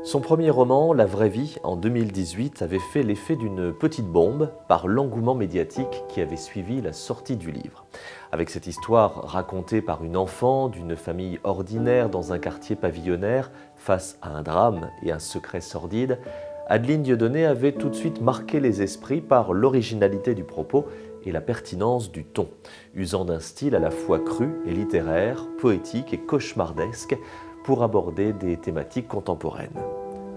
Son premier roman, La vraie vie, en 2018, avait fait l'effet d'une petite bombe par l'engouement médiatique qui avait suivi la sortie du livre. Avec cette histoire racontée par une enfant d'une famille ordinaire dans un quartier pavillonnaire face à un drame et un secret sordide, Adeline Dieudonné avait tout de suite marqué les esprits par l'originalité du propos et la pertinence du ton, usant d'un style à la fois cru et littéraire, poétique et cauchemardesque pour aborder des thématiques contemporaines.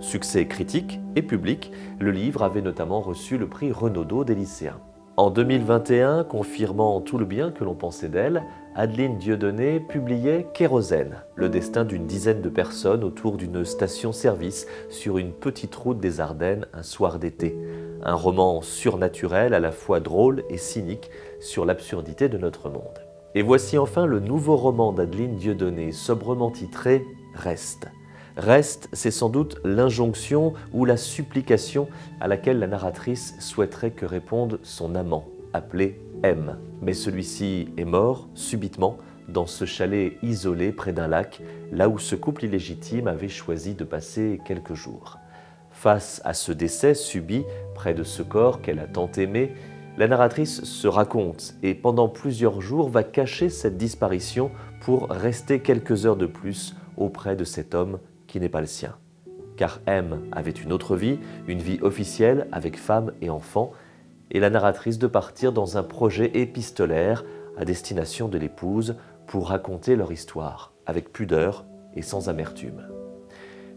Succès critique et public, le livre avait notamment reçu le prix Renaudot des lycéens. En 2021, confirmant tout le bien que l'on pensait d'elle, Adeline Dieudonné publiait Kérosène, le destin d'une dizaine de personnes autour d'une station-service sur une petite route des Ardennes un soir d'été. Un roman surnaturel à la fois drôle et cynique sur l'absurdité de notre monde. Et voici enfin le nouveau roman d'Adeline Dieudonné, sobrement titré Reste. Reste, c'est sans doute l'injonction ou la supplication à laquelle la narratrice souhaiterait que réponde son amant, appelé M. Mais celui-ci est mort, subitement, dans ce chalet isolé près d'un lac, là où ce couple illégitime avait choisi de passer quelques jours. Face à ce décès subi près de ce corps qu'elle a tant aimé, la narratrice se raconte et pendant plusieurs jours va cacher cette disparition pour rester quelques heures de plus auprès de cet homme qui n'est pas le sien. Car M avait une autre vie, une vie officielle avec femme et enfants, et la narratrice de partir dans un projet épistolaire à destination de l'épouse pour raconter leur histoire, avec pudeur et sans amertume.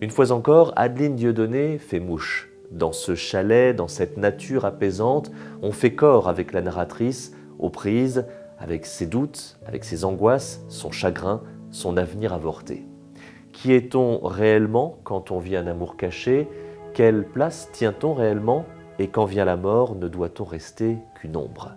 Une fois encore, Adeline Dieudonné fait mouche. Dans ce chalet, dans cette nature apaisante, on fait corps avec la narratrice, aux prises, avec ses doutes, avec ses angoisses, son chagrin, son avenir avorté. Qui est-on réellement quand on vit un amour caché? Quelle place tient-on réellement? Et quand vient la mort, ne doit-on rester qu'une ombre?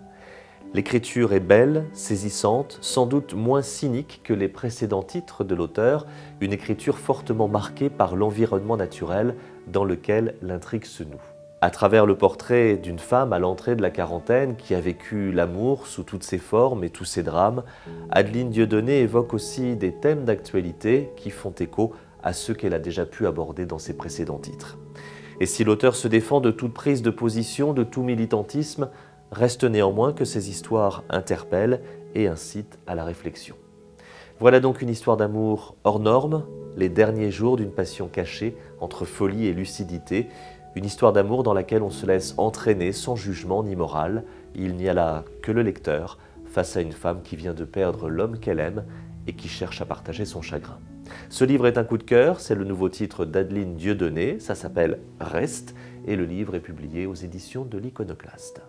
L'écriture est belle, saisissante, sans doute moins cynique que les précédents titres de l'auteur, une écriture fortement marquée par l'environnement naturel dans lequel l'intrigue se noue. À travers le portrait d'une femme à l'entrée de la quarantaine qui a vécu l'amour sous toutes ses formes et tous ses drames, Adeline Dieudonné évoque aussi des thèmes d'actualité qui font écho à ceux qu'elle a déjà pu aborder dans ses précédents titres. Et si l'auteur se défend de toute prise de position, de tout militantisme, reste néanmoins que ces histoires interpellent et incitent à la réflexion. Voilà donc une histoire d'amour hors norme, les derniers jours d'une passion cachée entre folie et lucidité, une histoire d'amour dans laquelle on se laisse entraîner sans jugement ni morale. Il n'y a là que le lecteur face à une femme qui vient de perdre l'homme qu'elle aime et qui cherche à partager son chagrin. Ce livre est un coup de cœur, c'est le nouveau titre d'Adeline Dieudonné, ça s'appelle Reste et le livre est publié aux éditions de l'Iconoclaste.